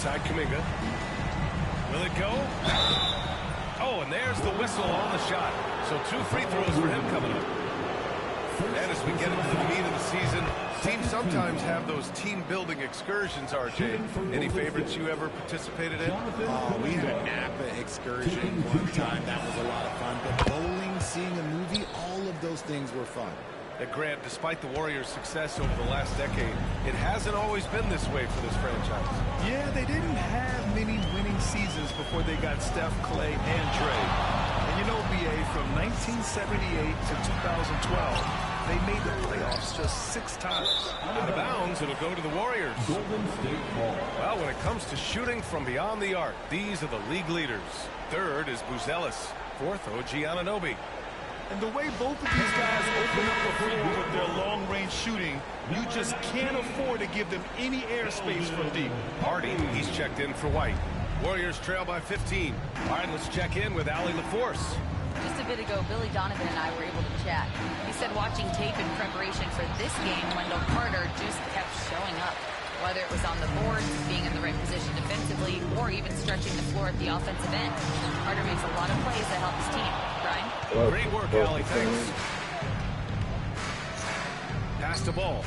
Outside Kuminga. Will it go? Oh, and there's the whistle on the shot. So 2 free throws for him coming up. And as we get into the meat of the season, teams sometimes have those team-building excursions, RJ. Any favorites you ever participated in? Oh, we had a Napa excursion one time. That was a lot of fun. But bowling, seeing a movie, all of those things were fun. Grant, despite the Warriors' success over the last decade, it hasn't always been this way for this franchise. Yeah, they didn't have many winning seasons before they got Steph, Clay, and Dre. And you know, BA, from 1978 to 2012, they made the playoffs just 6 times. Out of bounds, it'll go to the Warriors. Golden State ball. Well, when it comes to shooting from beyond the arc, these are the league leaders. Third is Buzelis. Fourth, OG Anunoby. And the way both of these guys open up the floor with their long-range shooting, you just can't afford to give them any airspace from deep. Hardy, he's checked in for White. Warriors trail by 15. All right, let's check in with Allie LaForce. Just a bit ago, Billy Donovan and I were able to chat. He said watching tape in preparation for this game, Wendell Carter just kept showing up. Whether it was on the boards, being in the right position defensively, or even stretching the floor at the offensive end. Carter makes a lot of plays that help his team. Brian? Great work, Allie. Thanks. Pass the ball.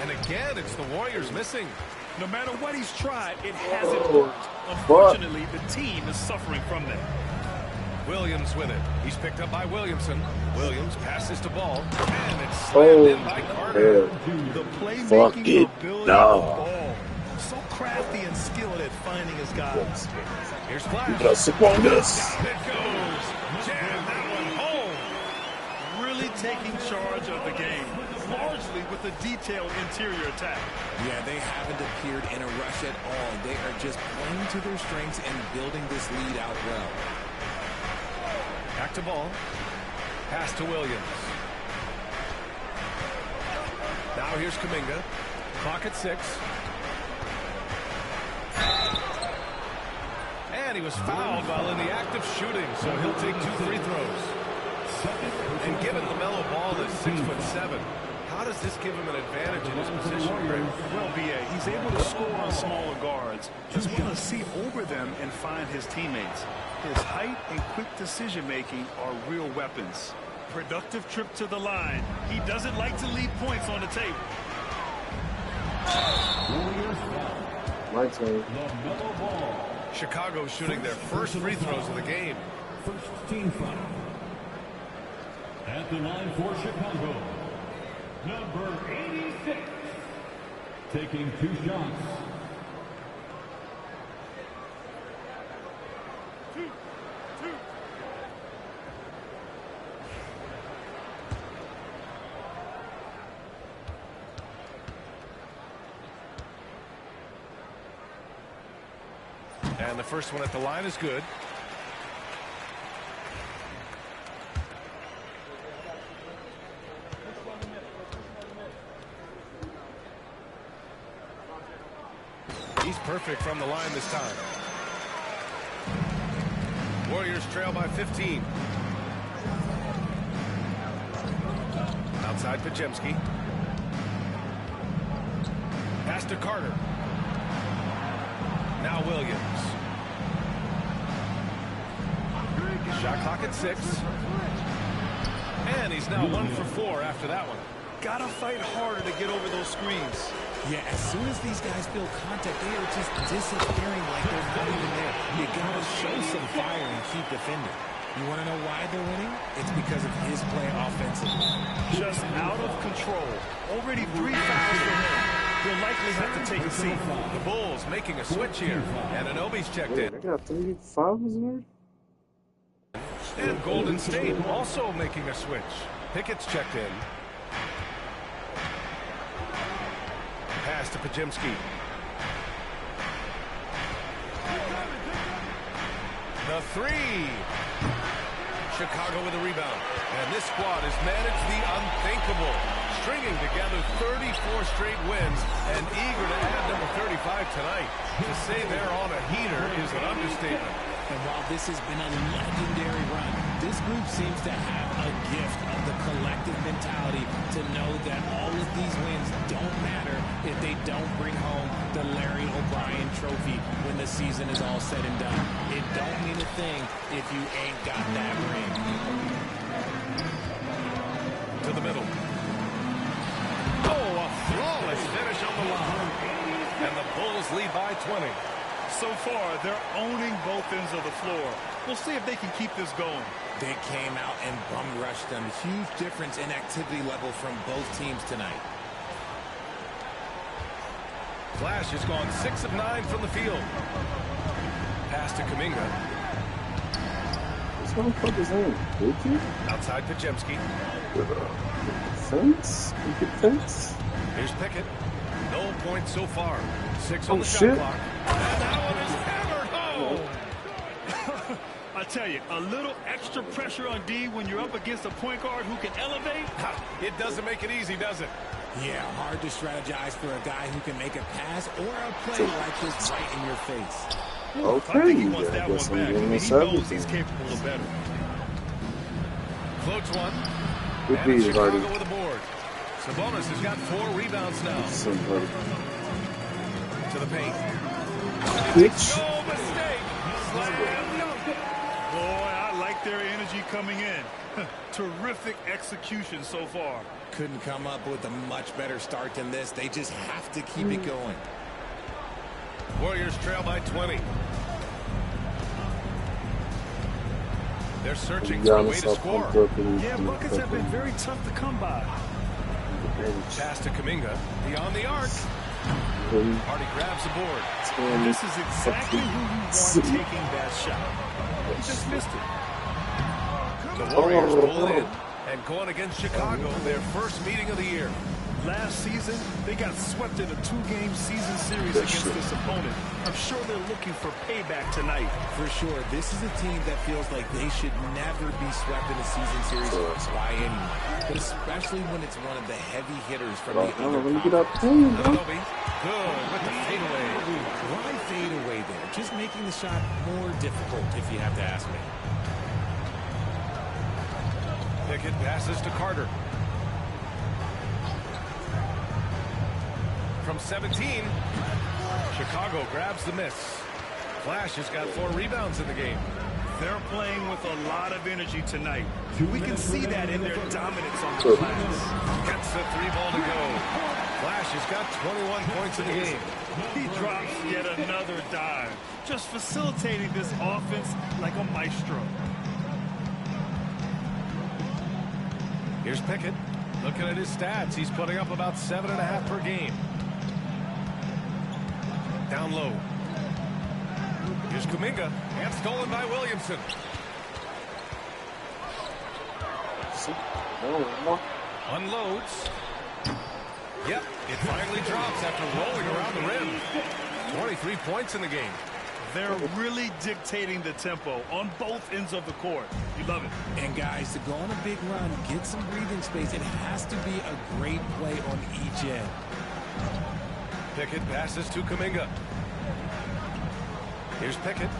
And again, it's the Warriors missing. No matter what he's tried, it hasn't worked. Unfortunately, the team is suffering from that. Williams with it. He's picked up by Williamson. Williams passes to ball, and it's slammed in by Carter. The playmaking ability of the ball. So crafty and skilled at finding his guys. Here's Flash. Down it goes. Jam that one home. Really taking charge of the game, largely with a detailed interior attack. Yeah, they haven't appeared in a rush at all. They are just playing to their strengths and building this lead out well. Back to ball. Pass to Williams. Now here's Kuminga. Clock at 6. And he was fouled while in the act of shooting, so he'll take 2 free throws. And given LaMelo Ball is 6'7", how does this give him an advantage in his position? Well, BA, he's able to score on smaller guards, as well as see over them and find his teammates. His height and quick decision-making are real weapons. Productive trip to the line. He doesn't like to leave points on the table. My turn. Chicago shooting their first free throws of the game. First team foul. At the line for Chicago, number 86, taking 2 shots. And the first one at the line is good. He's perfect from the line this time. Warriors trail by 15. Outside Pajemski. Pass to Carter. Now Williams. Shot clock at 6. And he's now 1 for 4 after that one. Gotta fight harder to get over those screens. Yeah, as soon as these guys feel contact, they are just disappearing like they're not even there. You gotta show some fire and keep defending. You want to know why they're winning? It's because of his play offensively. Just out of control. Already 3 fouls for him. He'll likely have to take a seat. The Bulls making a switch here. And Anunoby's checked in. I got 3 fouls there? And Golden State also making a switch. Pickett's checked in. Pass to Pajemski. The 3. Chicago with a rebound. And this squad has managed the unthinkable, stringing together 34 straight wins and eager to add number 35 tonight. To say they're on a heater is an understatement. And while this has been a legendary run, this group seems to have a gift of the collective mentality to know that all of these wins don't matter if they don't bring home the Larry O'Brien trophy when the season is all said and done. It don't mean a thing if you ain't got that ring. To the middle. Oh, a flawless finish on the line. And the Bulls lead by 20. So far, they're owning both ends of the floor. We'll see if they can keep this going. They came out and bum rushed them. Huge difference in activity level from both teams tonight. Flash has gone 6 of 9 from the field. Pass to Kuminga. This motherfucker's in. Did Outside Pajemski. Defense? Defense? Here's Pickett. No points so far. 6 on the shot shit. clock. And that one is hammered home. I tell you, a little extra pressure on D when you're up against a point guard who can elevate. It doesn't make it easy, does it? Yeah, hard to strategize for a guy who can make a pass or a play like this right in your face. I think he Okay, wants I that guess one I'm back. I giving mean, this he knows he's everything. capable of better. Floats one. Good And it's beat, Chicago Hardy. with a board. Sabonis has got 4 rebounds now. Somebody. To the paint. Bitch. No mistake. Slam dunk. Boy, I like their energy coming in. Terrific execution so far. Couldn't come up with a much better start than this. They just have to keep it going. Warriors trail by 20. They're searching for a way to score. Yeah, buckets have been very tough to come by. Pass to Kuminga. Beyond the arc. Hardy grabs the board. And this is exactly who you want taking that shot. He just missed it. The Warriors pull in and going against Chicago, their first meeting of the year. Last season, they got swept in a 2-game season series against this opponent. I'm sure they're looking for payback tonight. For sure, this is a team that feels like they should never be swept in a season series by anyone. But especially when it's one of the heavy hitters from the other Let me get conference. up clean, bro. Anunoby, good with the fadeaway. Why fade away there? Just making the shot more difficult, if you have to ask me. Pickett passes to Carter. From 17, Chicago grabs the miss. Flash has got 4 rebounds in the game. They're playing with a lot of energy tonight. We can see that in their dominance on the glass. Gets the 3 ball to go. Flash has got 21 points in the game. He drops yet another dive, just facilitating this offense like a maestro. Here's Pickett. Looking at his stats, he's putting up about 7.5 per game. Down low. Here's Kuminga, and stolen by Williamson. Unloads. Yep, it finally drops after rolling around the rim. 23 points in the game. They're really dictating the tempo on both ends of the court. You love it. And guys, to go on a big run, get some breathing space, it has to be a great play on each end. Pickett passes to Kuminga. Here's Pickett.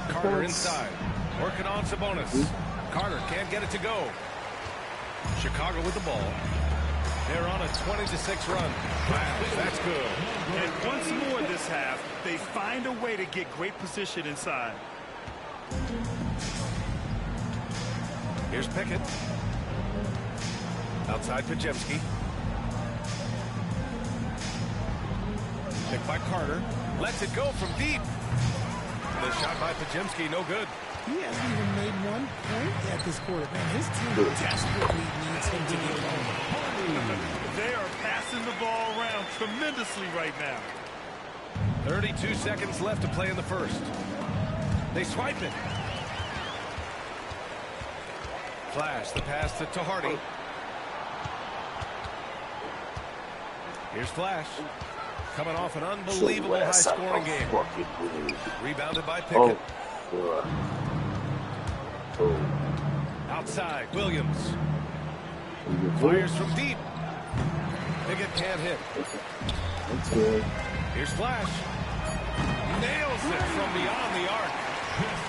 Carter inside. Working on Sabonis. Carter can't get it to go. Chicago with the ball. They're on a 20-6 run. Wow, that's good. And once more this half, they find a way to get great position inside. Here's Pickett. Outside Pajemski. Picked by Carter. Lets it go from deep. The shot by Pajemski, no good. He hasn't even made 1 point at this quarter. Man, his team desperately needs him to get home. They are passing the ball around tremendously right now. 32 seconds left to play in the first. They swipe it. Flash, the pass to Hardy. Here's Flash. Coming off an unbelievable high-scoring game. Rebounded by Pickett. Outside, Williams. Fires from deep. Pickett can't hit. Here's Flash. Nails it from beyond the arc.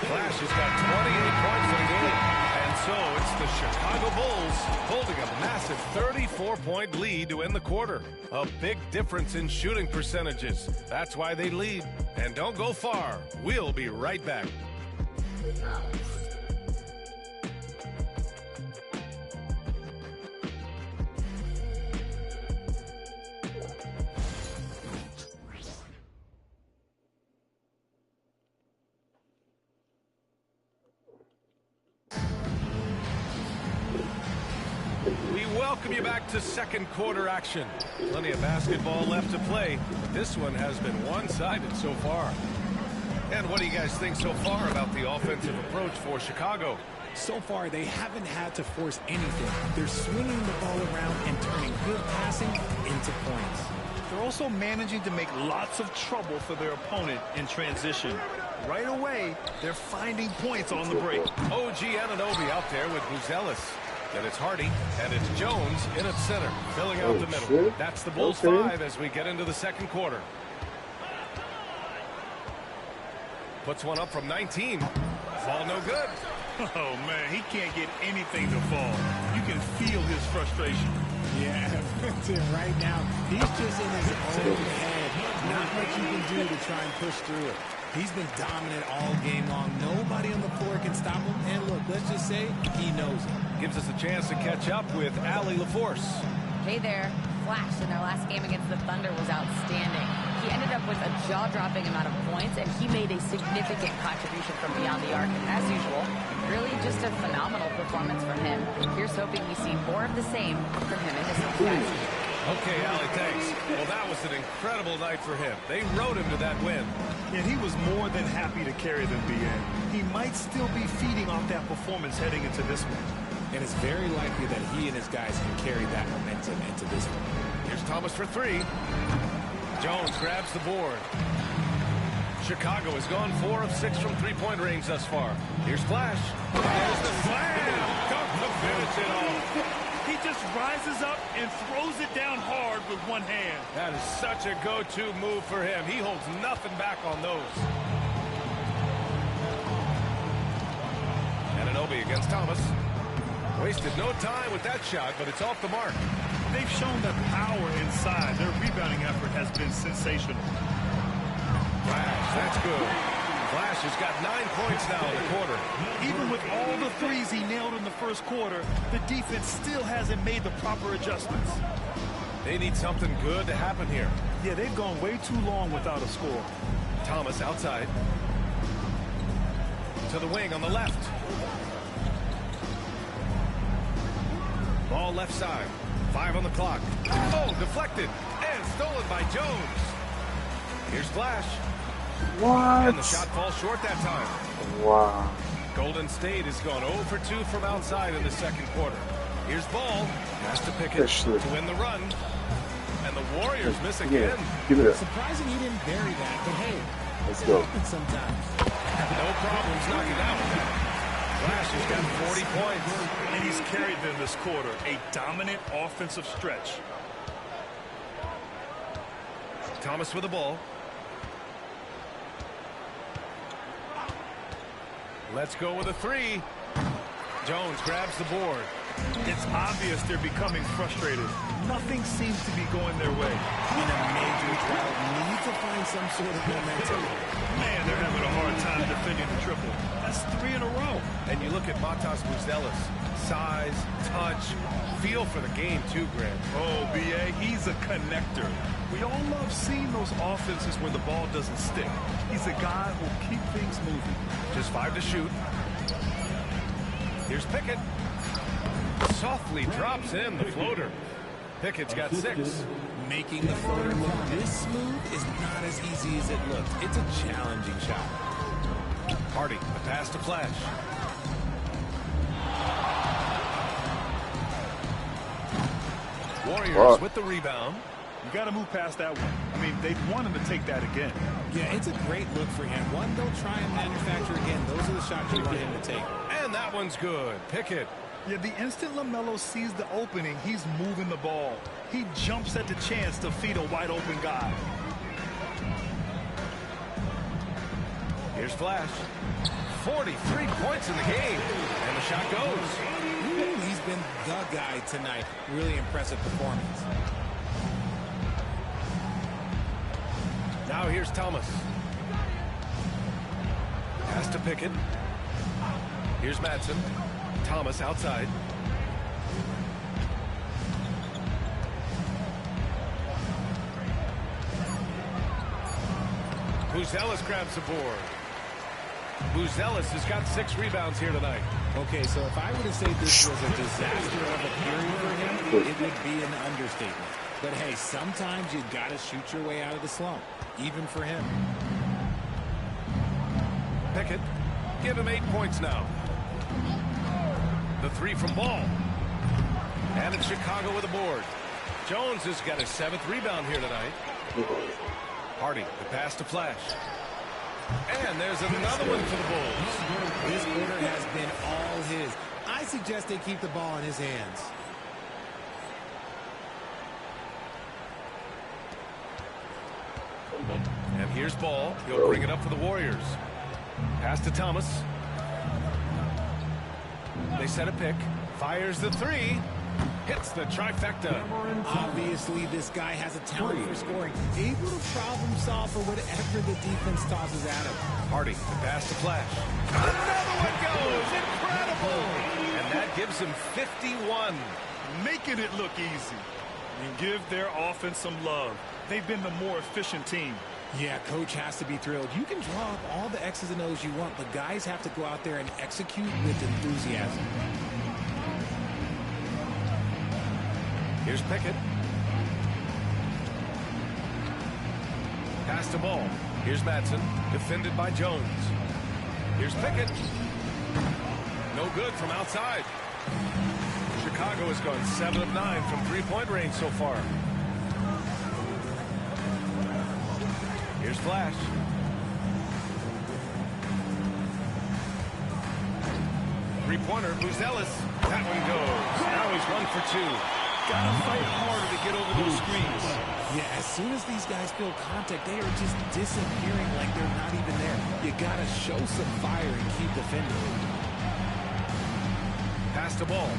Flash has got 28 points in the game. And So it's the Chicago Bulls holding a massive 34-point lead to end the quarter. A big difference in shooting percentages. That's why they lead. And don't go far. We'll be right back. Welcome you back to second quarter action. Plenty of basketball left to play, but this one has been one-sided so far. And what do you guys think so far about the offensive approach for Chicago? So far, they haven't had to force anything. They're swinging the ball around and turning good passing into points. They're also managing to make lots of trouble for their opponent in transition. Right away, they're finding points on the break. OG Anunoby out there with Buzelis. Then it's Hardy, and it's Jones in at center, filling out the middle. Shit. That's the Bulls' 5 as we get into the second quarter. Puts one up from 19. Fall no good. Oh, man, he can't get anything to fall. You can feel his frustration. Yeah, right now, he's just in his own head. Not much you can do to try and push through it. He's been dominant all game long. Nobody on the floor can stop him. And look, let's just say he knows it. Gives us a chance to catch up with Allie LaForce. Hey there. Flash in their last game against the Thunder was outstanding. He ended up with a jaw-dropping amount of points, and he made a significant contribution from beyond the arc, as usual. Really just a phenomenal performance from him. Here's hoping we see more of the same from him in this one. Okay, Allie, thanks. Well, that was an incredible night for him. They rode him to that win. And he was more than happy to carry them, BA. He might still be feeding off that performance heading into this one. And it's very likely that he and his guys can carry that momentum into this one. Here's Thomas for 3. Jones grabs the board. Chicago has gone 4 of 6 from three-point range thus far. Here's Flash. There's the slam. Don't finish it off. He just rises up and throws it down hard with one hand. That is such a go-to move for him. He holds nothing back on those. Anunoby against Thomas. Wasted no time with that shot, but it's off the mark. They've shown that power inside. Their rebounding effort has been sensational. Flash, that's good. Flash has got 9 points now in the quarter. Even with all the threes he nailed in the first quarter, the defense still hasn't made the proper adjustments. They need something good to happen here. Yeah, they've gone way too long without a score. Thomas outside. To the wing on the left. Ball left side. 5 on the clock. Oh, deflected. And stolen by Jones. Here's Flash. What? And the shot falls short that time. Wow. Golden State has gone 0 for 2 from outside in the second quarter. Here's Ball. Has to pick it to win the run. And the Warriors miss again. Give it up. Surprising he didn't bury that, but hey, Let's go. it happens sometimes. No problems knocking out. Flash has got 40 points. And he's carried them this quarter. A dominant offensive stretch. Thomas with the ball. Let's go with a 3. Jones grabs the board. It's obvious they're becoming frustrated. Nothing seems to be going their way. In a major drought, need to find some sort of momentum. Man, they're having a hard time defending the triple. That's 3 in a row. And you look at Matas Buzelis. Size, touch, feel for the game too, Grant. Oh, B.A., he's a connector. We all love seeing those offenses where the ball doesn't stick. He's a guy who'll keep things moving. Just 5 to shoot. Here's Pickett. Softly drops in the floater. Pickett's got 6. Making the floater look this smooth is not as easy as it looks. It's a challenging shot. Hardy, the pass to Flash. Warriors with the rebound. You got to move past that one. I mean, they want him to take that again. Yeah, it's a great look for him. One, they'll try and manufacture again. Those are the shots you want him to take. And that one's good. Pickett. Yeah, the instant LaMelo sees the opening, he's moving the ball. He jumps at the chance to feed a wide-open guy. Here's Flash. 43 points in the game. And And the shot goes. Ooh, he's been the guy tonight. Really impressive performance. Now here's Thomas. Pass to Pickett. Here's Madsen. Thomas outside. Buzelis grabs the board. Buzelis has got 6 rebounds here tonight. Okay, so if I were to say this was a disaster of a period for him, it would be an understatement. But hey, sometimes you got to shoot your way out of the slump, even for him. Pickett, give him 8 points now. The 3 from Ball. And it's Chicago with a board. Jones has got his 7th rebound here tonight. Hardy, the pass to Flash. And there's another one for the Bulls. This quarter has been all his. I suggest they keep the ball in his hands. And here's Ball. He'll bring it up for the Warriors. Pass to Thomas. They set a pick. Fires the 3. Hits the trifecta. Obviously, this guy has a talent for scoring. Able to problem solve for whatever the defense tosses at him. Hardy, the pass to Flash. Another one goes. Incredible. And that gives him 51. Making it look easy. And give their offense some love. They've been the more efficient team. Yeah, coach has to be thrilled. You can draw up all the X's and O's you want, but guys have to go out there and execute with enthusiasm. Here's Pickett. Pass to Ball. Here's Madsen. Defended by Jones. Here's Pickett. No good from outside. Chicago has gone 7 of 9 from 3-point range so far. Here's Flash. Three-pointer, Buzelis. That one goes. Now he's 1 for 2. Gotta fight harder to get over those screens. Yeah, as soon as these guys feel contact, they are just disappearing like they're not even there. You gotta show some fire and keep defending. Pass to Ball.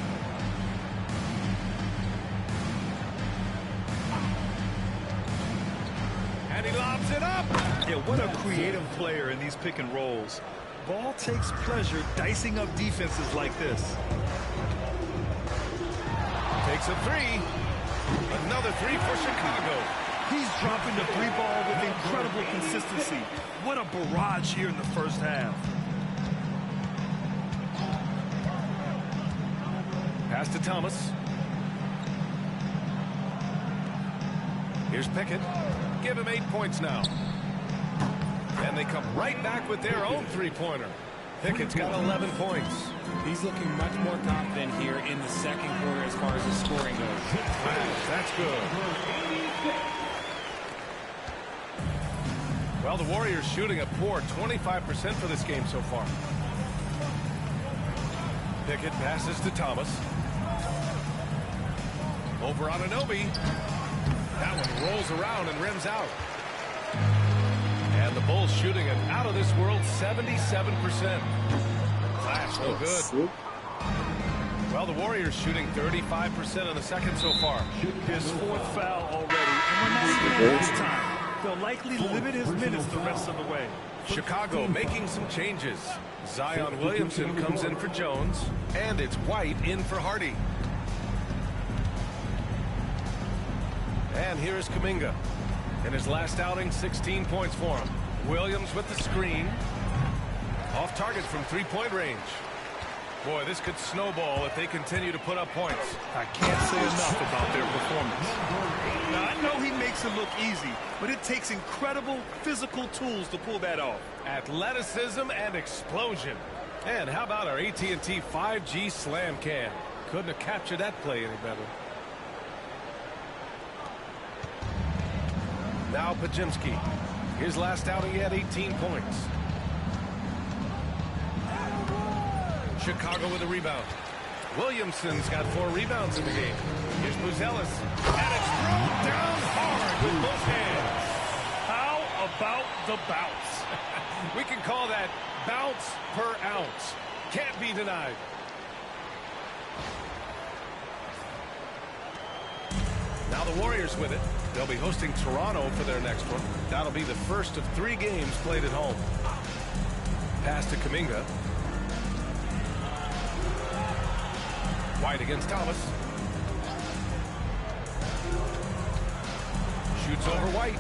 And he lobs it up. Yeah, what a creative player in these pick and rolls. Ball takes pleasure dicing up defenses like this. Takes a 3. Another 3 for Chicago. He's dropping the 3-ball with incredible consistency. What a barrage here in the first half. Pass to Thomas. Here's Pickett. Give him 8 points now. And they come right back with their own 3-pointer. Pickett's got 11 points. He's looking much more confident here in the second quarter as far as the scoring goes. That's good. Well, the Warriors shooting a poor 25% for this game so far. Pickett passes to Thomas. Over on Anunoby. That one rolls around and rims out. And the Bulls shooting an out-of-this-world 77%. Flash, no good. Well, the Warriors shooting 35% in the second so far. His 4th foul already. And we're not even this time. They'll likely limit his minutes the rest of the way. Chicago making some changes. Zion Williamson comes in for Jones. And it's White in for Hardy. And here's Kuminga. In his last outing, 16 points for him. Williams with the screen. Off target from 3-point range. Boy, this could snowball if they continue to put up points. I can't say enough about their performance. Now, I know he makes it look easy, but it takes incredible physical tools to pull that off. Athleticism and explosion. And how about our AT&T 5G Slam Cam? Couldn't have captured that play any better. Now Pajimski. His last outing, he had 18 points. Chicago with a rebound. Williamson's got 4 rebounds in the game. Here's Buzelis. And it's thrown down hard with both hands. How about the bounce? We can call that bounce per ounce. Can't be denied. the Warriors with it. They'll be hosting Toronto for their next one. That'll be the first of 3 games played at home. Pass to Kuminga. White against Thomas. Shoots over White.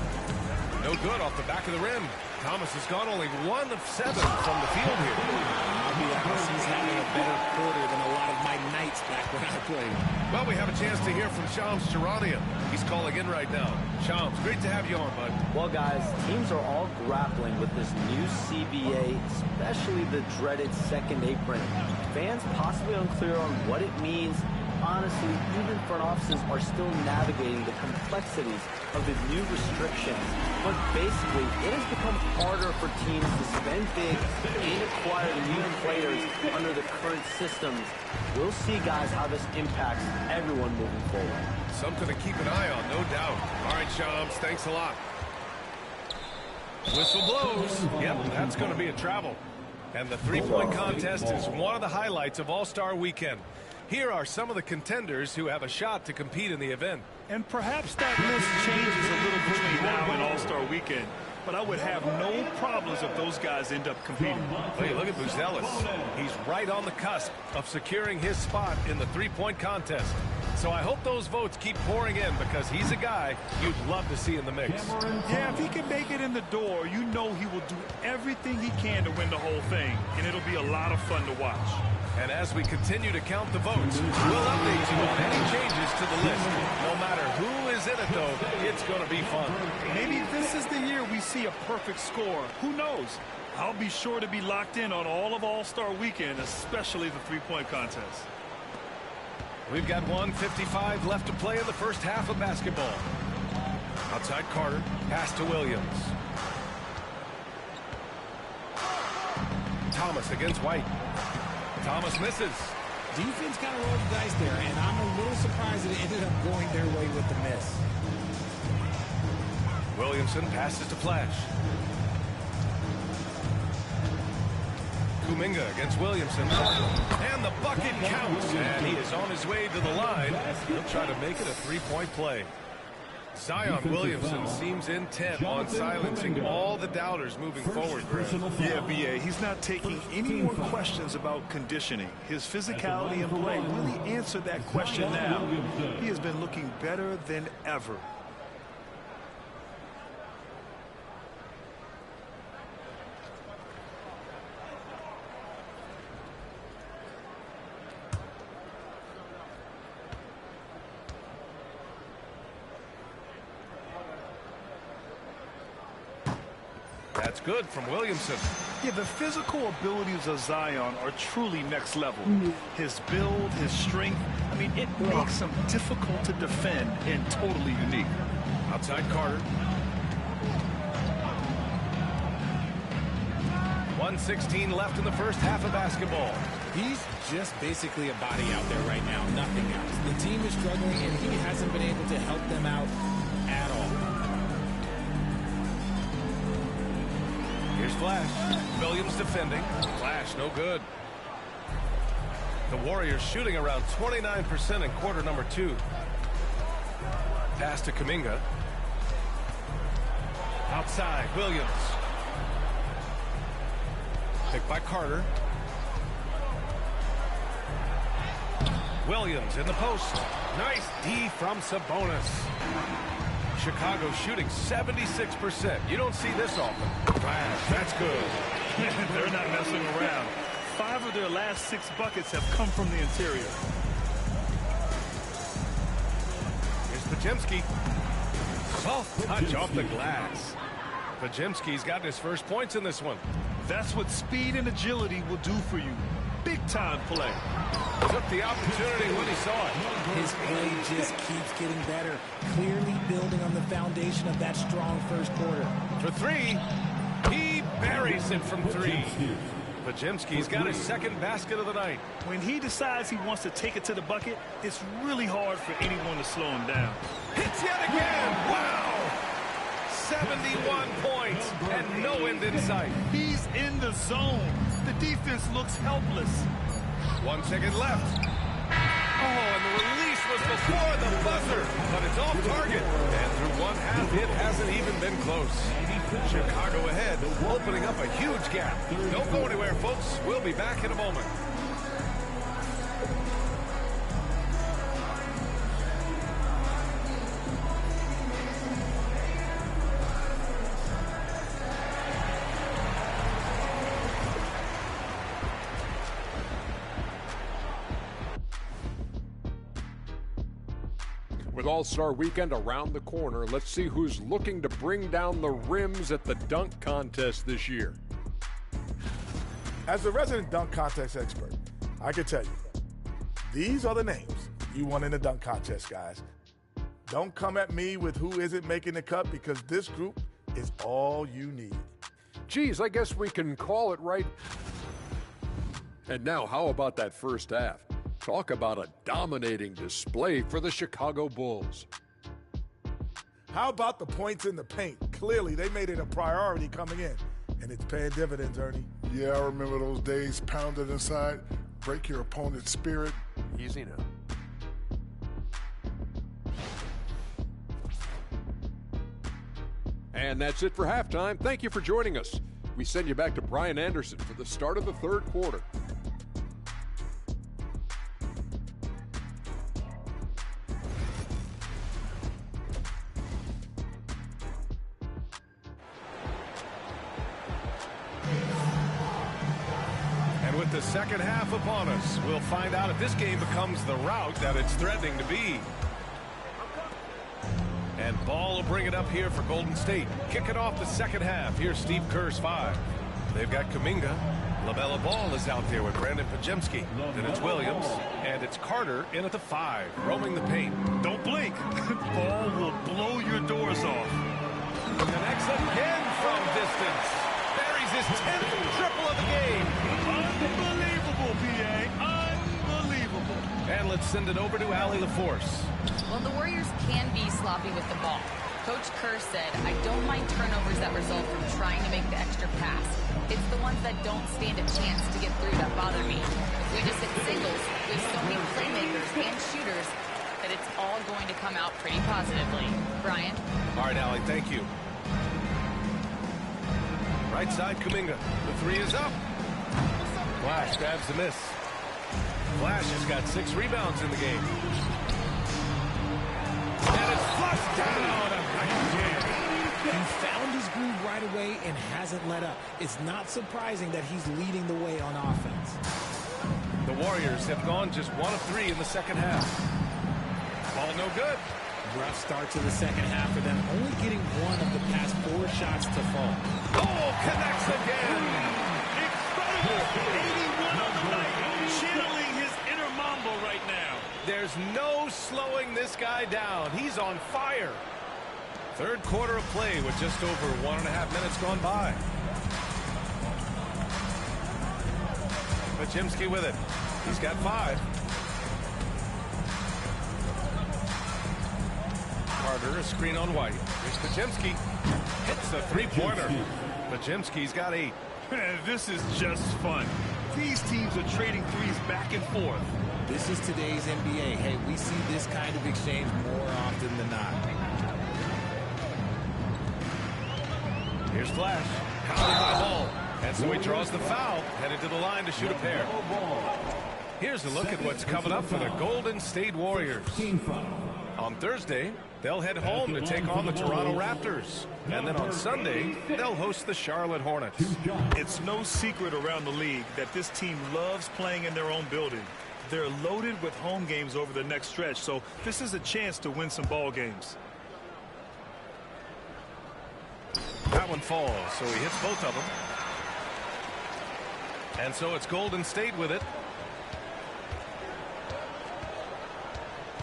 No good off the back of the rim. Thomas has gone only 1 of 7 from the field here. I'll be honest, he's having a better quarter than a lot of my nights back when I played. Well, we have a chance to hear from Shams Charania. He's calling in right now. Shams, great to have you on, bud. Well, guys, teams are all grappling with this new CBA, especially the dreaded second apron. Fans possibly unclear on what it means. Honestly, even front offices are still navigating the complexities of the new restrictions. But basically, it has become harder for teams to spend big and acquire new players under the current systems. We'll see, guys, how this impacts everyone moving forward. Something to keep an eye on, no doubt. All right, Shams, thanks a lot. Whistle blows. Yep, that's going to be a travel. And the three-point contest is one of the highlights of All-Star Weekend. Here are some of the contenders who have a shot to compete in the event. And perhaps that list changes a little between now and All-Star Weekend. But I would have no problems if those guys end up competing. Hey, look at Buzelis. He's right on the cusp of securing his spot in the three-point contest. So I hope those votes keep pouring in because he's a guy you'd love to see in the mix. Yeah, if he can make it in the door, you know he will do everything he can to win the whole thing. And it'll be a lot of fun to watch. And as we continue to count the votes, we'll update you on any changes to the list. No matter who is in it, though, it's going to be fun. Maybe this is the year we see a perfect score. Who knows? I'll be sure to be locked in on all of All-Star Weekend, especially the three-point contest. We've got 1:55 left to play in the first half of basketball. Outside Carter, pass to Williams. Thomas against White. Thomas misses. Defense kind of rolled the dice there, and I'm a little surprised that it ended up going their way with the miss. Williamson passes to Flash. Kuminga against Williamson. And the bucket counts. And he is on his way to the line. He'll try to make it a three-point play. Zion Williamson seems intent on silencing all the doubters moving forward, Greg. Yeah, B.A., he's not taking any more questions about conditioning. His physicality and play really answered that question now. He has been looking better than ever. That's good from Williamson. Yeah, the physical abilities of Zion are truly next level. His build, his strength, I mean, it makes him difficult to defend and totally unique. Outside Carter. 1:16 left in the first half of basketball. He's just basically a body out there right now, nothing else. The team is struggling, and he hasn't been able to help them out at all. Here's Flash. Williams defending. Flash, no good. The Warriors shooting around 29% in quarter number 2. Pass to Kuminga. Outside, Williams. Picked by Carter. Williams in the post. Nice D from Sabonis. Chicago shooting 76%. You don't see this often. Flash, that's good. They're not messing around. 5 of their last 6 buckets have come from the interior. Here's Podziemski. Soft touch off the glass. Podziemski's gotten his first points in this one. That's what speed and agility will do for you. Big-time play. Took the opportunity when he saw it. His play just keeps getting better, clearly building on the foundation of that strong first quarter. For 3, he buries it from 3. Podziemski's got his second basket of the night. When he decides he wants to take it to the bucket, it's really hard for anyone to slow him down. Hits yet again. Wow! 71 points and no end in sight. He's in the zone. The defense looks helpless. 1 second left. Oh, and the release was before the buzzer, but it's off off target. And through one half, it hasn't even been close. Chicago ahead, opening up a huge gap. Don't go anywhere, folks. We'll be back in a moment. With All-Star Weekend around the corner, let's see who's looking to bring down the rims at the dunk contest this year. As a resident dunk contest expert, I can tell you, these are the names you want in the dunk contest, guys. Don't come at me with who isn't making the cut, because this group is all you need. Geez, I guess we can call it right. And now, how about that first half? Talk about a dominating display for the Chicago Bulls. How about the points in the paint? Clearly, they made it a priority coming in, and it's paying dividends, Ernie. Yeah, I remember those days. Pounded inside, break your opponent's spirit. Easy now. And that's it for halftime. Thank you for joining us. We send you back to Brian Anderson for the start of the third quarter. With the second half upon us, we'll find out if this game becomes the rout that it's threatening to be. And Ball will bring it up here for Golden State. Kicking off the second half. Here's Steve Kerr's 5. They've got Kuminga. LaMelo Ball is out there with Brandon Pajemski. Then it's Williams. And it's Carter in at the 5, roaming the paint. Don't blink. Ball will blow your doors off. Connects again from distance. Buries his 10th triple of the game. Unbelievable, PA. Unbelievable. And let's send it over to Allie LaForce. Well, the Warriors can be sloppy with the ball. Coach Kerr said, I don't mind turnovers that result from trying to make the extra pass. It's the ones that don't stand a chance to get through that bother me. If we just hit singles, we have so many playmakers and shooters that it's all going to come out pretty positively. Brian? All right, Allie, thank you. Right side, Kuminga. The 3 is up. Flash grabs the miss. Flash has got 6 rebounds in the game. And it's flushed down. He found his groove right away and hasn't let up. It's not surprising that he's leading the way on offense. The Warriors have gone just 1 of 3 in the second half. Ball no good. Rough start to the second half for them, only getting 1 of the past 4 shots to fall. Oh, connects again. Incredible. 81 on the night. Channeling his inner Mambo right now. There's no slowing this guy down. He's on fire. Third quarter of play with just over 1.5 minutes gone by. Pajemski with it. He's got 5. Carter, a screen on White. Here's Pajemski. Hits the 3-pointer. Pajemski's got 8. This is just fun. These teams are trading threes back and forth. This is today's NBA. Hey, we see this kind of exchange more often than not. Here's Flash. Pounded by Ball. And so he draws the foul. Headed to the line to shoot a pair. Here's a look at what's coming up for the Golden State Warriors. On Thursday, they'll head home to take on the Toronto Raptors. And then on Sunday, they'll host the Charlotte Hornets. It's no secret around the league that this team loves playing in their own building. They're loaded with home games over the next stretch, so this is a chance to win some ball games. That one falls, so he hits both of them. And so it's Golden State with it.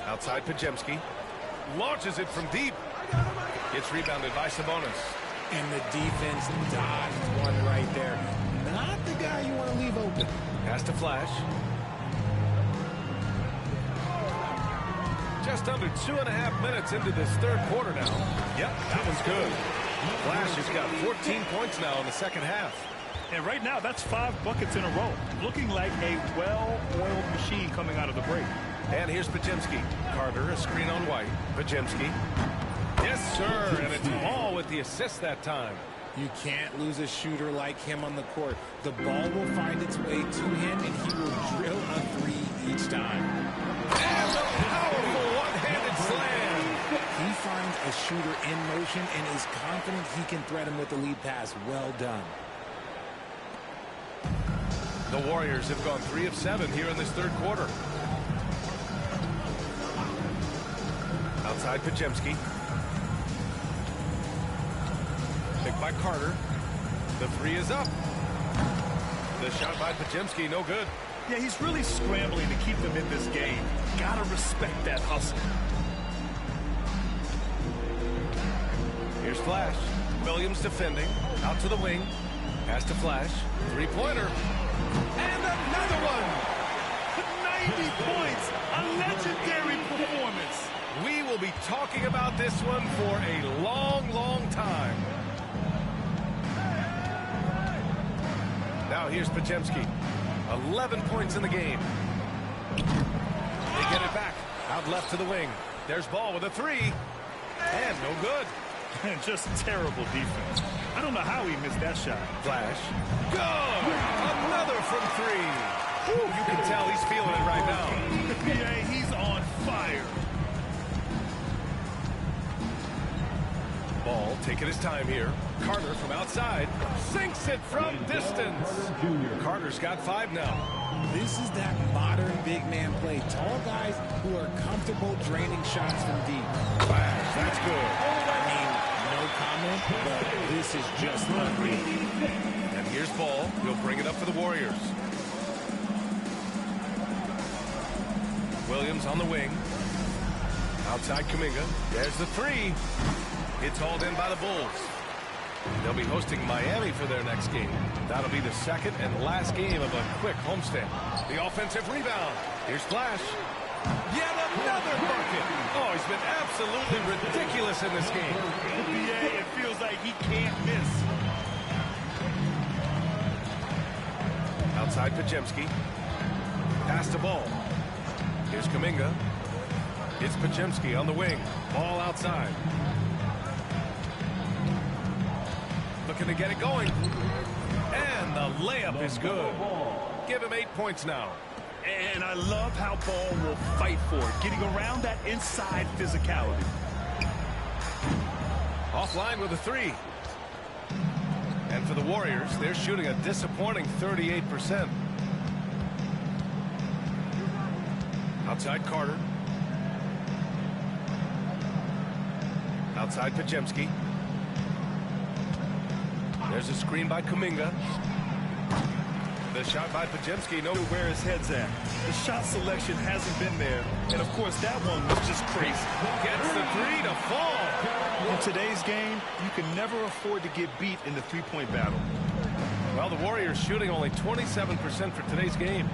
Outside Pajemski. Launches it from deep. It's rebounded by Sabonis. And the defense dodged one right there. Not the guy you want to leave open. Has to Flash. Just under 2.5 minutes into this third quarter now. Yep, that one's good. Flash has got 14 points now in the second half. And right now, that's 5 buckets in a row. Looking like a well-oiled machine coming out of the break. And here's Pajemski. Carter, a screen on White. Pajemski. Yes, sir. And it's Ball with the assist that time. You can't lose a shooter like him on the court. The ball will find its way to him, and he will drill a three each time. And a powerful one-handed slam. He finds a shooter in motion and is confident he can threat him with the lead pass. Well done. The Warriors have gone 3 of 7 here in this third quarter. Outside Pajemski. Picked by Carter. The three is up. The shot by Pajemski, no good. Yeah, he's really scrambling to keep them in this game. Gotta respect that hustle. Here's Flash. Williams defending. Out to the wing. Pass to Flash. Three-pointer. And another one. 90 points. A legendary performance. We will be talking about this one for a long, long time. Now here's Pajemski. 11 points in the game. They get it back. Out left to the wing. There's Ball with a three. And no good. And just terrible defense. I don't know how he missed that shot. Flash. Good. Another from three. Whew, you can tell he's feeling it right now. Yeah, he's on fire. Ball taking his time here. Carter from outside. Sinks it from distance. Carter's got 5 now. This is that modern big man play. Tall guys who are comfortable draining shots from deep. Flash. That's good. I mean, no comment, but this is just unreal. And here's Ball. He'll bring it up for the Warriors. Williams on the wing. Outside Kuminga. There's the three. It's hauled in by the Bulls. They'll be hosting Miami for their next game. That'll be the second and last game of a quick homestand. The offensive rebound. Here's Flash. Yet another bucket. Oh, he's been absolutely ridiculous in this game. Yeah, it feels like he can't miss. Outside Pajemski. Pass to Ball. Here's Kuminga. It's Pajemski on the wing. Ball outside. Looking to get it going. And the layup is good. Give him 8 points now. And I love how Ball will fight for it, getting around that inside physicality. Offline with a three. And for the Warriors, they're shooting a disappointing 38%. Outside Carter. Outside Pajemski. There's a screen by Kuminga. The shot by Pajemski, no where his head's at. The shot selection hasn't been there. And of course, that one was just crazy. Gets the three to fall. In today's game, you can never afford to get beat in the three-point battle. Well, the Warriors shooting only 27% for today's game.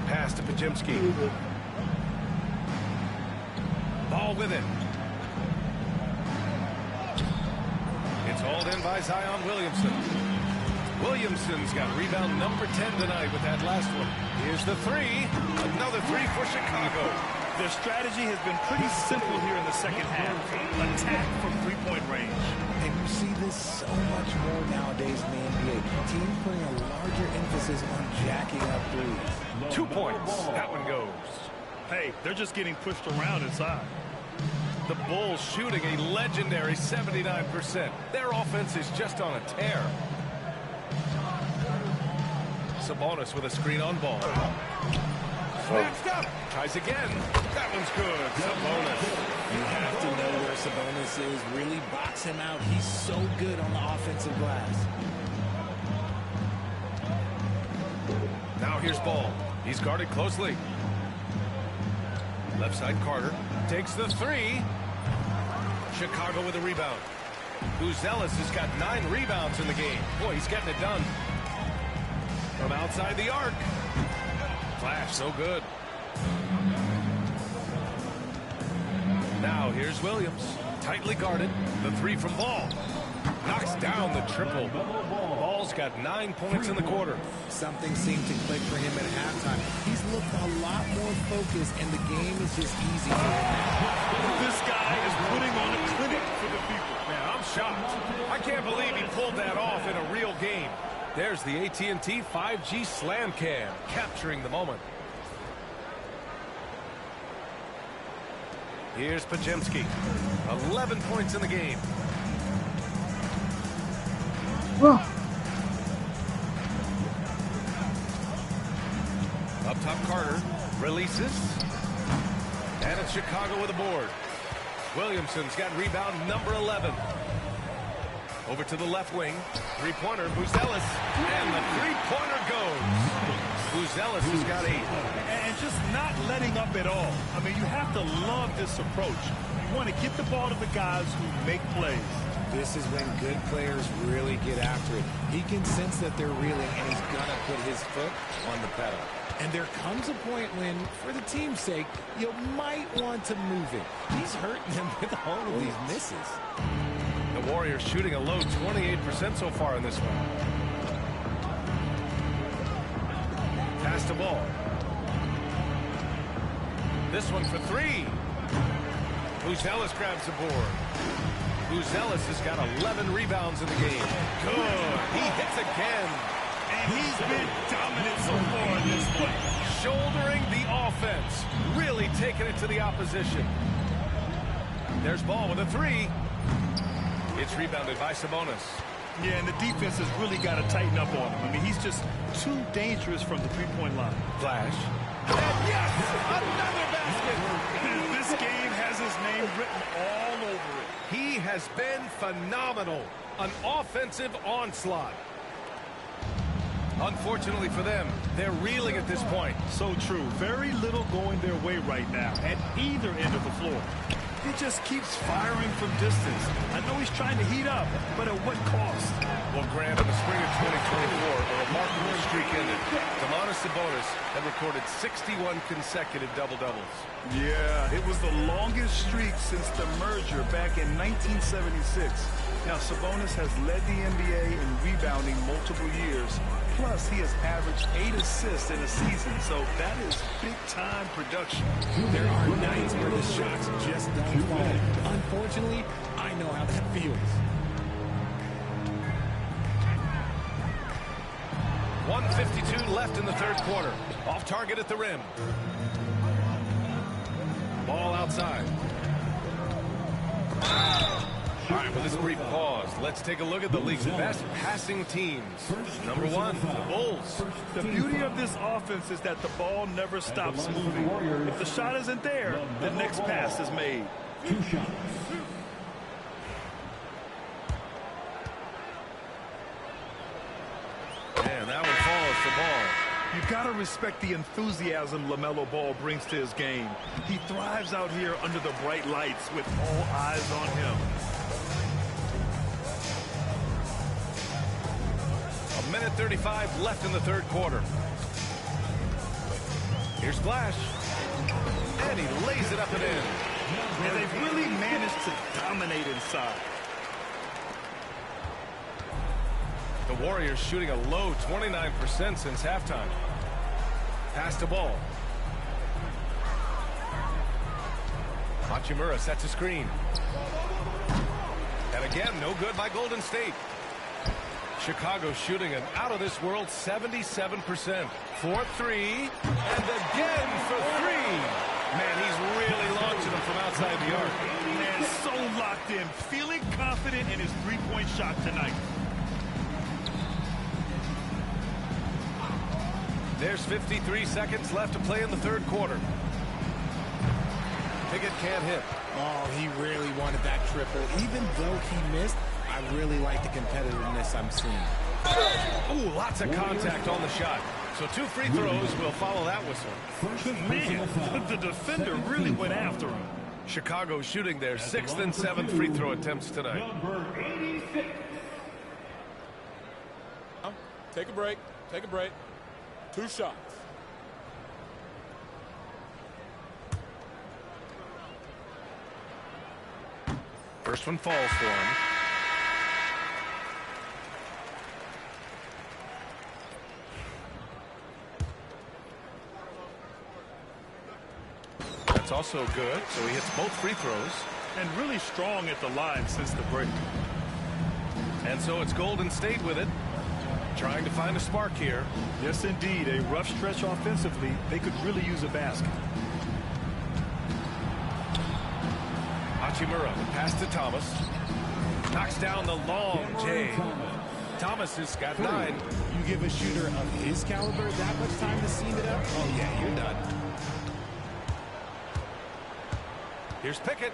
Pass to Pajemski. Ball with it. It's hauled in by Zion Williamson. Williamson's got rebound number 10 tonight with that last one. Here's the three. Another three for Chicago. Their strategy has been pretty simple here in the second half. Attack from three-point range. And you see this so much more nowadays in the NBA. Teams putting a larger emphasis on jacking up threes. 2 points. That one goes. Hey, they're just getting pushed around inside. The Bulls shooting a legendary 79%. Their offense is just on a tear. Sabonis with a screen on Ball. Snatched up. Tries again. That one's good. Sabonis. You have to know where Sabonis is. Really box him out. He's so good on the offensive glass. Now here's Ball. He's guarded closely. Left side Carter. Takes the three. Chicago with a rebound. Buzelis has got 9 rebounds in the game. Boy, he's getting it done. From outside the arc. Flash, so good. Now here's Williams. Tightly guarded. The three from Ball. Knocks down the triple. Ball's Bulls got 9 points in the quarter. Something seemed to click for him at halftime. He's looked a lot more focused, and the game is just easy for him now. This guy is putting on a clinic for the people. Man, I'm shocked. I can't believe he pulled that off in a real game. There's the AT&T 5G Slam Cam, capturing the moment. Here's Pajemski. 11 points in the game. Up top, Carter releases. And it's Chicago with a board. Williamson's got rebound number 11. Over to the left wing. Three-pointer, Buzelis. And the three-pointer goes. Buzelis has got 8. And just not letting up at all. I mean, you have to love this approach. You want to get the ball to the guys who make plays. This is when good players really get after it. He can sense that they're reeling, and he's going to put his foot on the pedal. And there comes a point when, for the team's sake, you might want to move it. He's hurting them with all of these misses. The Warriors shooting a low 28% so far in this one. Pass the ball. This one for 3. Buzelis grabs the board. Buzelis has got 11 rebounds in the game. Good. He hits again. And he's been dominant so far in this play. Shouldering the offense. Really taking it to the opposition. There's Ball with a 3. It's rebounded by Sabonis. Yeah, and the defense has really got to tighten up on him. I mean, he's just too dangerous from the three-point line. Flash. And yes! Another basket! This game has his name written all over it. He has been phenomenal. An offensive onslaught. Unfortunately for them, they're reeling at this point. So true. Very little going their way right now at either end of the floor. He just keeps firing from distance. I know he's trying to heat up, but at what cost? Well, Grant, in the spring of 2024, a remarkable streak ended. Domantas Sabonis had recorded 61 consecutive double-doubles. Yeah, it was the longest streak since the merger back in 1976. Now, Sabonis has led the NBA in rebounding multiple years. Plus, he has averaged 8 assists in a season, so that is big-time production. There are nights where the shots just don't fall. Unfortunately, I know how that feels. 1:52 left in the third quarter. Off target at the rim. Ball outside. All right, with this brief pause, let's take a look at the league's best passing teams. Number 1, the Bulls. The beauty of this offense is that the ball never stops moving. If the shot isn't there, the next pass is made. 2 shots. And that one follows the ball. You gotta respect the enthusiasm LaMelo Ball brings to his game. He thrives out here under the bright lights with all eyes on him. 1:35 left in the third quarter. Here's Flash. And he lays it up and in. And they've really managed to dominate inside. The Warriors shooting a low 29% since halftime. Pass the ball. Hachimura sets a screen. And again, no good by Golden State. Chicago shooting an out-of-this-world 77%. For 3. And again for 3. Man, he's really launching them from outside the arc. Man, so locked in. Feeling confident in his three-point shot tonight. There's 53 seconds left to play in the third quarter. Pickett can't hit. Oh, he really wanted that triple. Even though he missed, I really like the competitiveness I'm seeing. Ooh, lots of contact on the shot. So 2 free throws will follow that whistle. Man, the defender really went after him. Chicago shooting their 6th and 7th free throw attempts tonight. Number 86. Take a break. Take a break. 2 shots. First one falls for him. That's also good, so he hits both free throws. And really strong at the line since the break. And so it's Golden State with it, trying to find a spark here. Yes, indeed. A rough stretch offensively. They could really use a basket. Hachimura, pass to Thomas. Knocks down the long J. Thomas has got 9. You give a shooter of his caliber that much time to seam it up? Oh, yeah, you're done. Here's Pickett.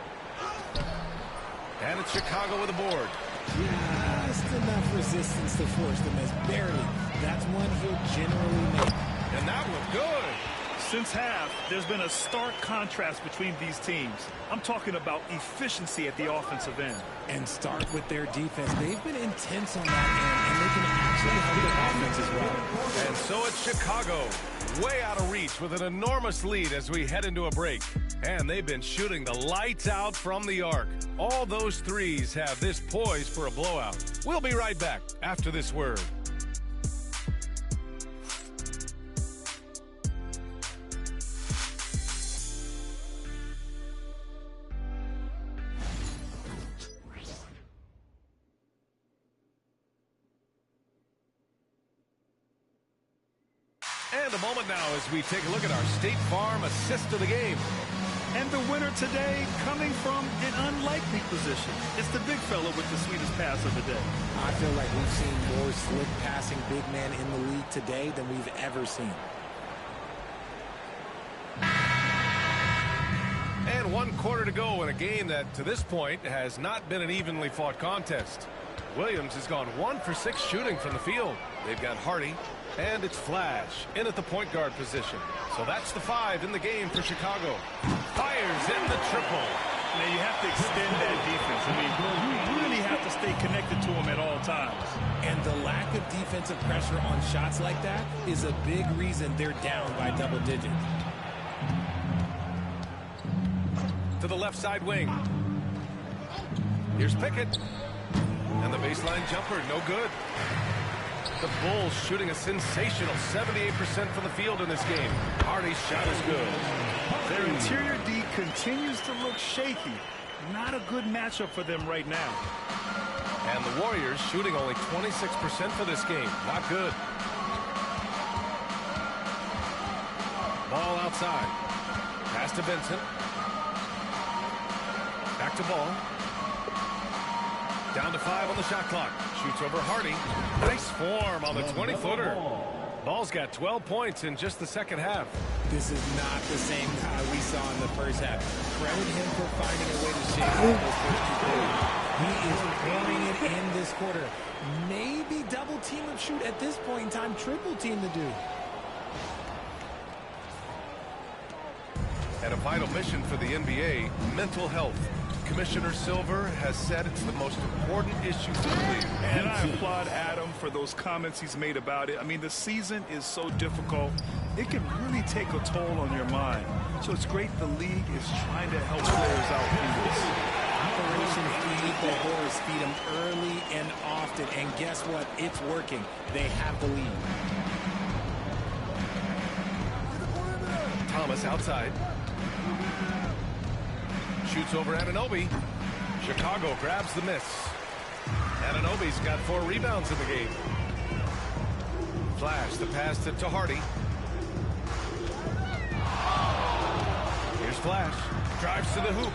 And it's Chicago with a board. Just enough resistance to force them as barely. That's one he'll generally make. And that was good. Since half, there's been a stark contrast between these teams. I'm talking about efficiency at the offensive end. And start with their defense. They've been intense on that end, and they can actually help their offense as well. And so it's Chicago, way out of reach with an enormous lead as we head into a break. And they've been shooting the lights out from the arc. All those threes have this poised for a blowout. We'll be right back after this word. And a moment now as we take a look at our State Farm assist of the game. And the winner today coming from an unlikely position. It's the big fella with the sweetest pass of the day. I feel like we've seen more slick passing big man in the league today than we've ever seen. And 1 quarter to go in a game that, to this point, has not been an evenly fought contest. Williams has gone 1 for 6 shooting from the field. They've got Hardy, and it's Flash in at the point guard position. So that's the 5 in the game for Chicago. Fires in the triple. Now you have to extend that defense. I mean, you really have to stay connected to them at all times. And the lack of defensive pressure on shots like that is a big reason they're down by double digits. To the left side wing. Here's Pickett. And the baseline jumper, no good. The Bulls shooting a sensational 78% from the field in this game. Hardy's shot is good. Their interior D continues to look shaky. Not a good matchup for them right now. And the Warriors shooting only 26% for this game. Not good. Ball outside. Pass to Vincent. Back to Ball. Down to 5 on the shot clock. Shoots over Hardy. Nice form on the 20-footer. Ball's got 12 points in just the second half. This is not the same guy we saw in the first half. Credit him for finding a way to shake out those first 2 quarters. He is pouring it in this quarter. Maybe double team him shoot at this point in time. Triple team the dude. And a vital mission for the NBA, mental health. Commissioner Silver has said it's the most important issue to the league. And I applaud Adam for those comments he's made about it. I mean, the season is so difficult. It can really take a toll on your mind. So it's great the league is trying to help players out in this. Operation Feed the Horse. Feed them early and often. And guess what? It's working. They have the lead. Thomas outside. Shoots over Anunoby. Chicago grabs the miss. Anunoby's got 4 rebounds in the game. Flash, the pass to Hardy. Here's Flash. Drives to the hoop.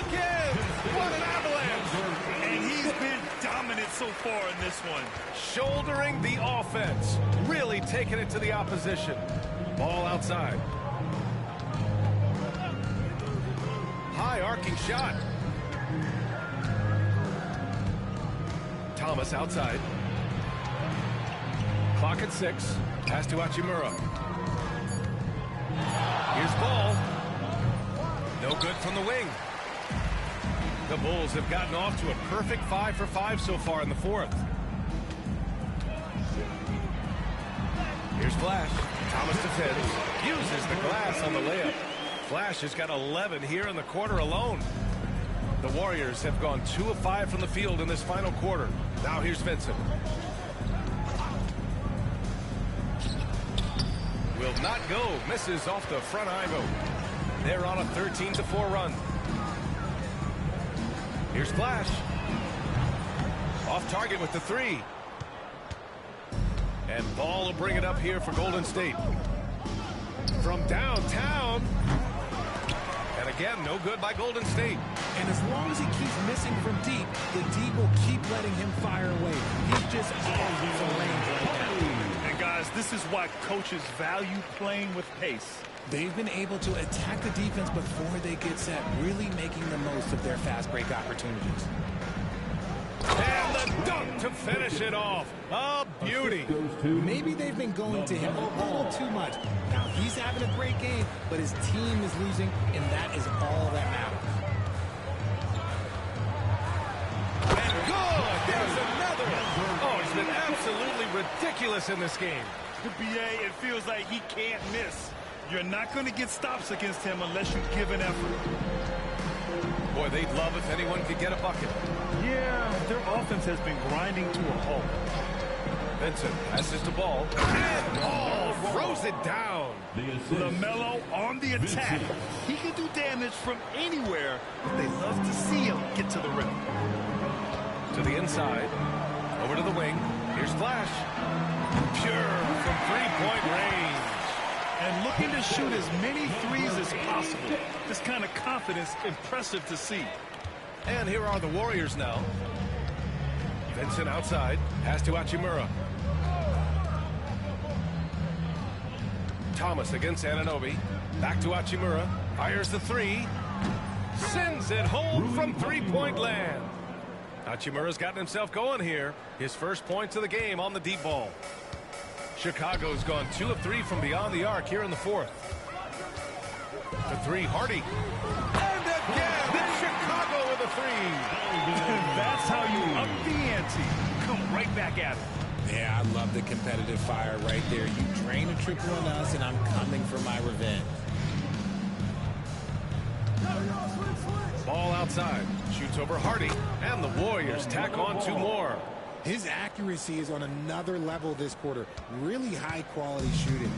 Again! What an avalanche! And he's been dominant so far in this one. Shouldering the offense. Really taking it to the opposition. Ball outside. High arcing shot. Thomas outside. Clock at 6. Pass to Hachimura. Here's Ball. No good from the wing. The Bulls have gotten off to a perfect 5 for 5 so far in the 4th. Here's Flash. Thomas defends. Uses the glass on the layup. Flash has got 11 here in the quarter alone. The Warriors have gone 2 of 5 from the field in this final quarter. Now here's Vincent. Will not go. Misses off the front ivo. They're on a 13-4 run. Here's Flash. Off target with the 3. And Ball will bring it up here for Golden State. From downtown. And again, no good by Golden State. And as long as he keeps missing from deep, the D will keep letting him fire away. He's just off the range right now. And guys, this is why coaches value playing with pace. They've been able to attack the defense before they get set, really making the most of their fast break opportunities. And the dunk to finish it off. A beauty. Maybe they've been going to him a little too much. Now he's having a great game, but his team is losing, and that is all that matters. And good. There's another. Oh, he's been absolutely ridiculous in this game. The BA, it feels like he can't miss. You're not going to get stops against him unless you give an effort. Boy, they'd love if anyone could get a bucket. Yeah, their offense has been grinding to a halt. Vincent passes the ball. And Ball throws it down. LaMelo on the attack. He can do damage from anywhere. They love to see him get to the rim. To the inside. Over to the wing. Here's Flash. Pure from three-point range. And looking to shoot as many threes as possible. This kind of confidence, impressive to see. And here are the Warriors now. Vincent outside. Pass to Hachimura. Thomas against Anunoby. Back to Hachimura. Fires the 3. Sends it home from three-point land. Hachimura's gotten himself going here. His first points of the game on the deep ball. Chicago's gone 2 of 3 from beyond the arc here in the 4th. The 3, Hardy. And again, it's Chicago with a 3. That's how you up the ante. Come right back at it. Yeah, I love the competitive fire right there. You drain a triple on us, and I'm coming for my revenge. Ball outside. Shoots over Hardy. And the Warriors tack on 2 more. His accuracy is on another level this quarter. Really high-quality shooting.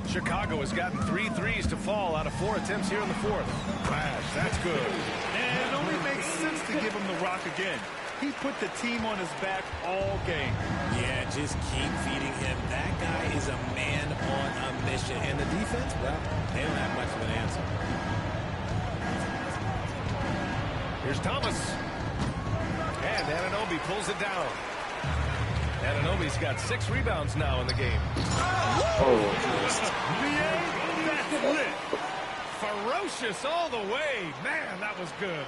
Chicago has gotten 3 threes to fall out of 4 attempts here in the 4th. Flash, that's good. And it only makes sense to give him the rock again. He put the team on his back all game. Yeah, just keep feeding him. That guy is a man on a mission. And the defense, well, they don't have much of an answer. Here's Thomas. And Anunoby pulls it down. Anunoby's got 6 rebounds now in the game. That's lit. Ferocious all the way. Man, that was good.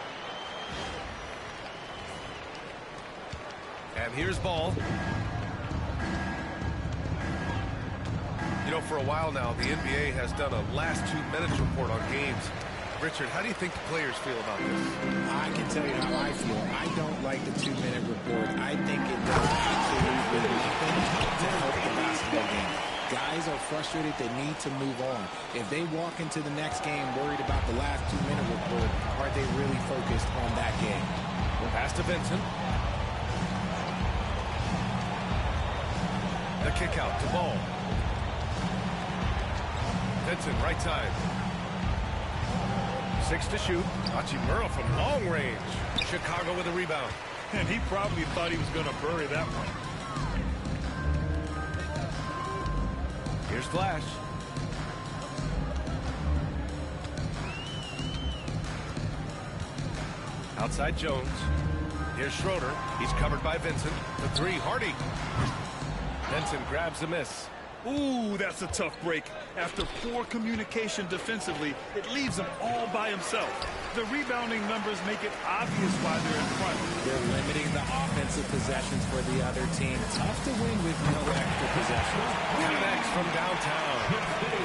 And here's Ball. You know, for a while now, the NBA has done a last 2 minutes report on games. Richard, how do you think the players feel about this? I can tell you how I feel. I don't like the 2-minute report. I think it does absolutely nothing to help the basketball game. Guys are frustrated. They need to move on. If they walk into the next game worried about the last 2-minute report, are they really focused on that game? Pass to Vincent. The kick out to Ball. Vincent, right side. 6 to shoot. Hachimura from long range. Chicago with a rebound. And he probably thought he was going to bury that one. Here's Flash. Outside Jones. Here's Schroeder. He's covered by Vincent. The 3, Hardy. Vincent grabs the miss. Ooh, that's a tough break. After poor communication defensively, it leaves him all by himself. The rebounding numbers make it obvious why they're in front. They're limiting the offensive possessions for the other team. Tough to win with no extra possessions. Connects from downtown.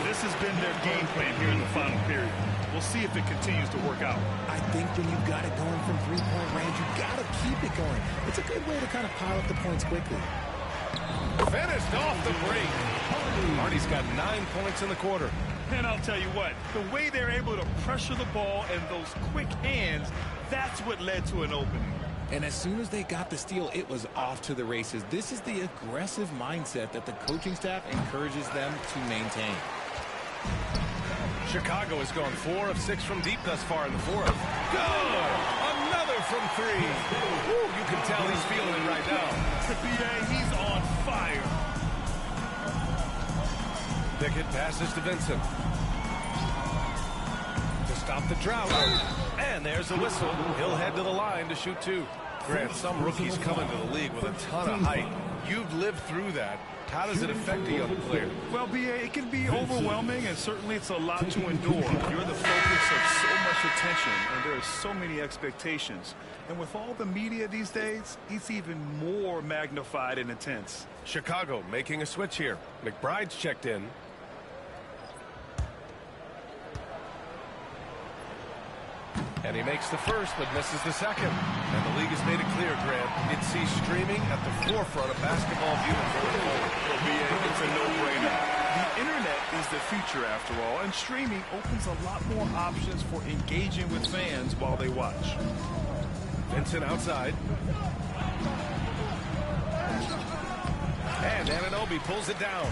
This has been their game plan here in the final period. We'll see if it continues to work out. I think when you've got it going from three-point range, you've got to keep it going. It's a good way to kind of pile up the points quickly. Finished off the break. Hardy's got 9 points in the quarter. And I'll tell you what, the way they're able to pressure the ball and those quick hands, that's what led to an opening. And as soon as they got the steal, it was off to the races. This is the aggressive mindset that the coaching staff encourages them to maintain. Chicago has gone 4 of 6 from deep thus far in the fourth. Good! Another from 3. Woo, you can tell he's feeling it right now. He's on fire. Pickett passes to Vincent. To stop the drought. And there's the whistle. He'll head to the line to shoot 2. Grant, some rookies come into the league with a ton of height. You've lived through that. How does it affect a young player? Well, B.A., it can be overwhelming, and certainly it's a lot to endure. You're the focus of so much attention, and there are so many expectations. And with all the media these days, it's even more magnified and intense. Chicago making a switch here. McBride's checked in. And he makes the first, but misses the second. And the league has made it clear, Grant, it sees streaming at the forefront of basketball viewing going forward. Well, B.A., it's a no-brainer. The internet is the future, after all, and streaming opens a lot more options for engaging with fans while they watch. Vincent outside. And Anunoby pulls it down.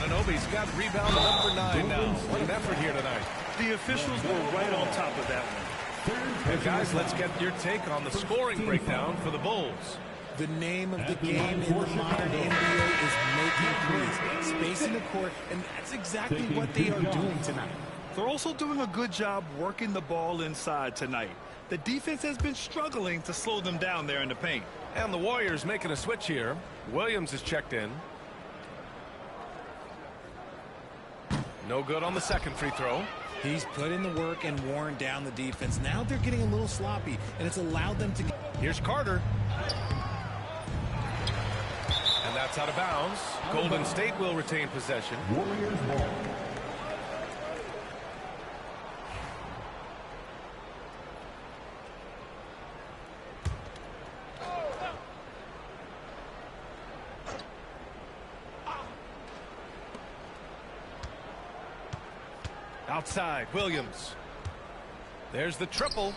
Anunoby's got rebound number 9 now. What an effort here tonight. The officials were right on top of that one. And guys, let's get your take on the scoring breakdown for the Bulls. The name of the game in the modern NBA is making threes, spacing the court, and that's exactly what they are doing tonight. They're also doing a good job working the ball inside tonight. The defense has been struggling to slow them down there in the paint. And the Warriors making a switch here. Williams is checked in. No good on the second free throw. He's put in the work and worn down the defense. Now they're getting a little sloppy, and it's allowed them to get... Here's Carter. And that's out of bounds. Golden State will retain possession. Warriors ball. Outside, Williams. There's the triple.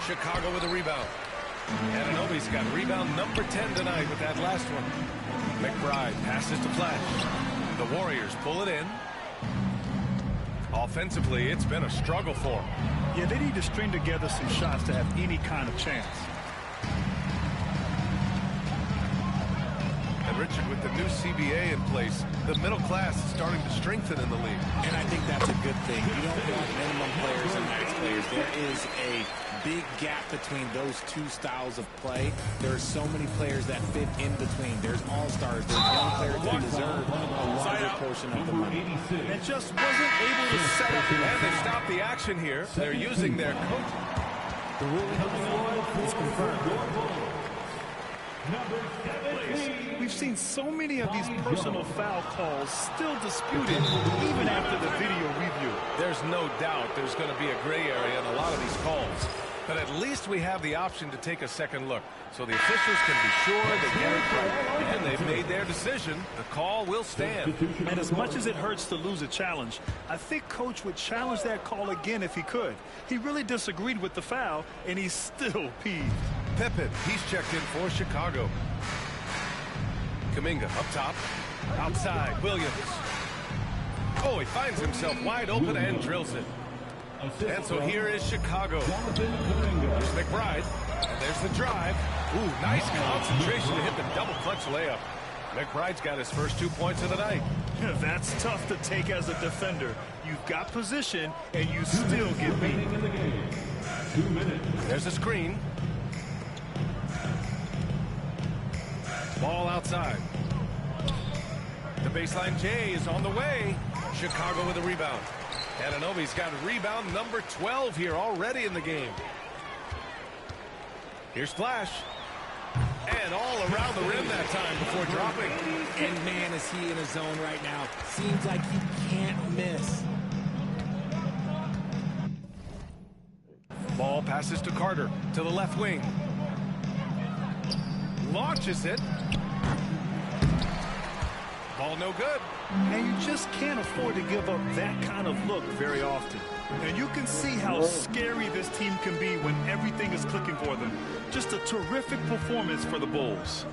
Chicago with a rebound. Anunoby's got rebound number 10 tonight with that last one. McBride passes to Flash. The Warriors pull it in. Offensively, it's been a struggle for them. Yeah, they need to string together some shots to have any kind of chance. And Richard, with the new CBA in place, the middle class is starting to strengthen in the league. And I think that's a good thing. You don't want minimum players and max players. There is a big gap between those two styles of play. There are so many players that fit in between. There's all-stars. There's young players that deserve a larger portion of the money. And just wasn't able to set up. And they stop the action here. They're using their coach. The ruling of the floor is confirmed. We've seen so many of these personal foul calls still disputed even after the video review. There's no doubt there's going to be a gray area in a lot of these calls. But at least we have the option to take a second look. So the officials can be sure they get it right. And they've made their decision. The call will stand. And as much as it hurts to lose a challenge, I think Coach would challenge that call again if he could. He really disagreed with the foul, and he's still peeved. Pippen, he's checked in for Chicago. Kuminga up top. Outside, Williams. Oh, he finds himself wide open and drills it. And so here is Chicago. There's McBride. And there's the drive. Ooh, nice concentration to hit the double clutch layup. McBride's got his first 2 points of the night. That's tough to take as a defender. You've got position, and you still get beat. There's a screen. Ball outside. The baseline J is on the way. Chicago with a rebound. Anunoby's got rebound number 12 here already in the game. Here's Flash. And all around the rim that time before dropping. And man, is he in a zone right now. Seems like he can't miss. Ball passes to Carter to the left wing. Launches it. Ball no good. And you just can't afford to give up that kind of look very often. And you can see how scary this team can be when everything is clicking for them. Just a terrific performance for the Bulls.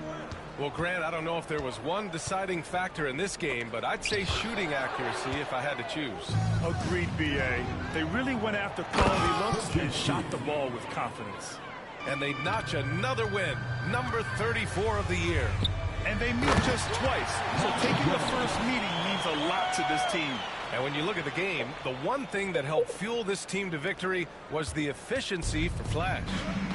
Well, Grant, I don't know if there was one deciding factor in this game, but I'd say shooting accuracy if I had to choose. Agreed, B.A. They really went after quality looks and shot the ball with confidence. And they notch another win, number 34 of the year. And they meet just twice, so taking the first meeting means a lot to this team. And when you look at the game, the one thing that helped fuel this team to victory was the efficiency for Flash.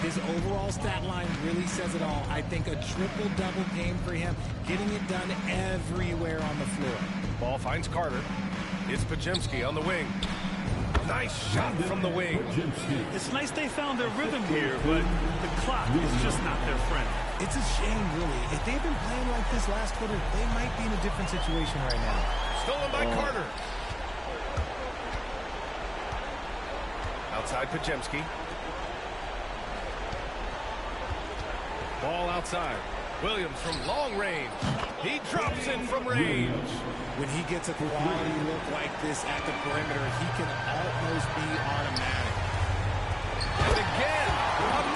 His overall stat line really says it all. I think a triple-double game for him, getting it done everywhere on the floor. Ball finds Carter. It's Pajemski on the wing. Nice shot from the wing. It's nice they found their rhythm here, but the clock is just not their friend. It's a shame, really. If they've been playing like this last quarter, they might be in a different situation right now. Stolen by Carter. Outside Pajemski. Ball outside. Williams from long range. He drops it from range. When he gets a quality look like this at the perimeter, he can almost be automatic. And again,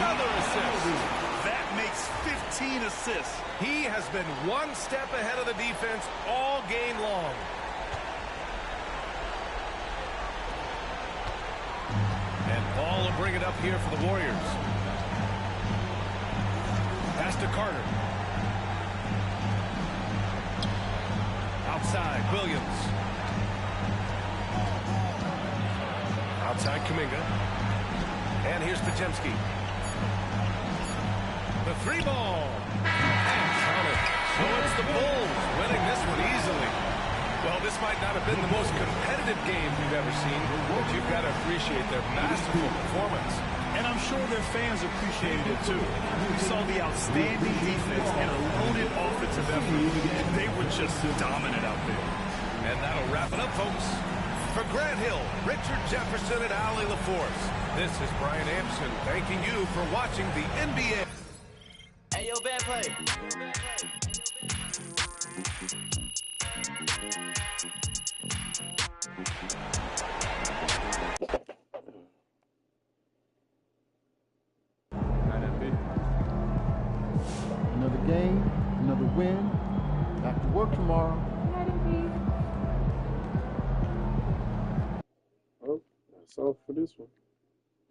another assist. That makes 15 assists. He has been one step ahead of the defense all game long. And Ball will bring it up here for the Warriors. Pass to Carter. Outside, Williams. Outside, Kuminga. And here's Pajemski. The three ball. So it's the Bulls winning this one easily. Well, this might not have been the most competitive game we've ever seen, but you've got to appreciate their masterful performance. And I'm sure their fans appreciated it too. We saw the outstanding defense and a loaded offensive effort. They were just dominant out there. And that'll wrap it up, folks. For Grant Hill, Richard Jefferson, and Allie LaForce, this is Brian Ampson thanking you for watching the NBA. Hey, yo, bad play. Another game, another win. Back to work tomorrow. Well, that's all for this one.